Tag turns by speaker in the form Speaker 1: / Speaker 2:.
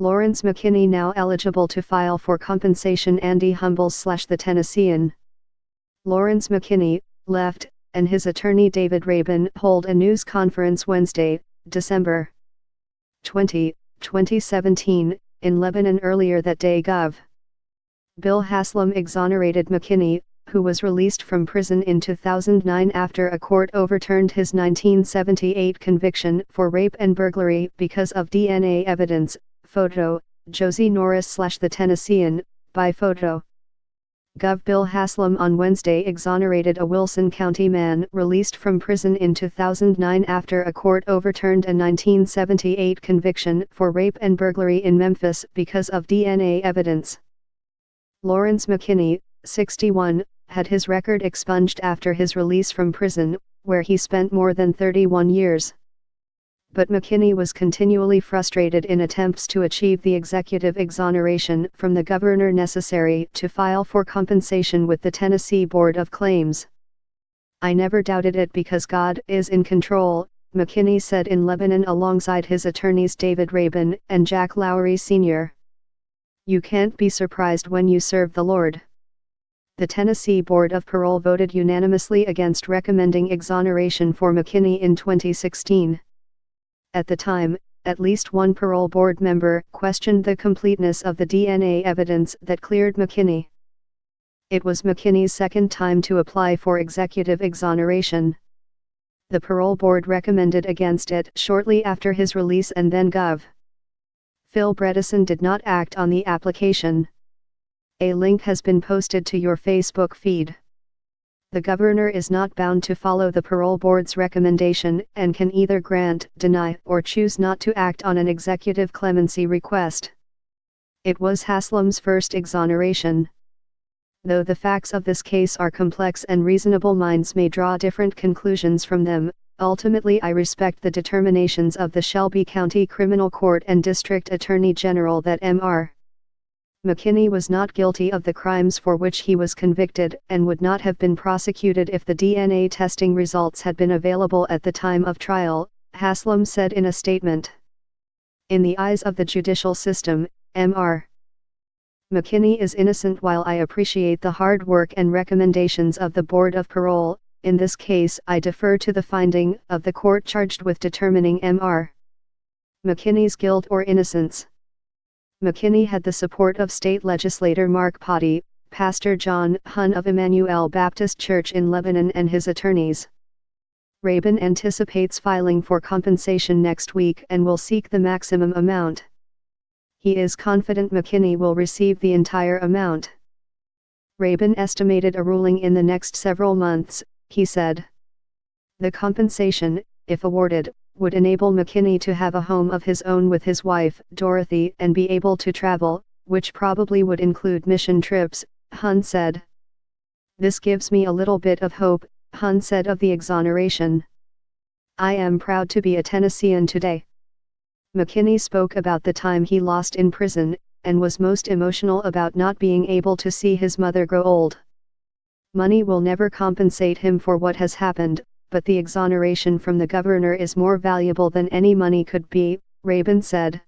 Speaker 1: Lawrence McKinney now eligible to file for compensation. Andy Humbles / the Tennessean. Lawrence McKinney, left, and his attorney David Rabin hold a news conference Wednesday, December 20, 2017, in Lebanon. Earlier that day Gov. Bill Haslam exonerated McKinney, who was released from prison in 2009 after a court overturned his 1978 conviction for rape and burglary because of DNA evidence. Photo, Josie Norris / the Tennessean, by photo. Gov. Bill Haslam on Wednesday exonerated a Wilson County man released from prison in 2009 after a court overturned a 1978 conviction for rape and burglary in Memphis because of DNA evidence. Lawrence McKinney, 61, had his record expunged after his release from prison, where he spent more than 31 years. But McKinney was continually frustrated in attempts to achieve the executive exoneration from the governor necessary to file for compensation with the Tennessee Board of Claims. "I never doubted it because God is in control," McKinney said in Lebanon alongside his attorneys David Rabin and Jack Lowry Sr. "You can't be surprised when you serve the Lord." The Tennessee Board of Parole voted unanimously against recommending exoneration for McKinney in 2016. At the time, at least one parole board member questioned the completeness of the DNA evidence that cleared McKinney. It was McKinney's second time to apply for executive exoneration. The parole board recommended against it shortly after his release, and then Gov. Phil Bredesen did not act on the application. A link has been posted to your Facebook feed. The governor is not bound to follow the parole board's recommendation and can either grant, deny, or choose not to act on an executive clemency request. It was Haslam's first exoneration. Though the facts of this case are complex and reasonable minds may draw different conclusions from them, ultimately I respect the determinations of the Shelby County Criminal Court and District Attorney General that Mr. McKinney was not guilty of the crimes for which he was convicted and would not have been prosecuted if the DNA testing results had been available at the time of trial, Haslam said in a statement. "In the eyes of the judicial system, Mr. McKinney is innocent. While I appreciate the hard work and recommendations of the Board of Parole, in this case I defer to the finding of the court charged with determining Mr. McKinney's guilt or innocence." McKinney had the support of state legislator Mark Potty, Pastor John Hunn of Emmanuel Baptist Church in Lebanon, and his attorneys. Rabin anticipates filing for compensation next week and will seek the maximum amount. He is confident McKinney will receive the entire amount. Rabin estimated a ruling in the next several months, he said. The compensation, if awarded, would enable McKinney to have a home of his own with his wife, Dorothy, and be able to travel, which probably would include mission trips, Hunn said. "This gives me a little bit of hope," Hunn said of the exoneration. "I am proud to be a Tennessean today." McKinney spoke about the time he lost in prison, and was most emotional about not being able to see his mother grow old. "Money will never compensate him for what has happened, but the exoneration from the governor is more valuable than any money could be," Rabin said.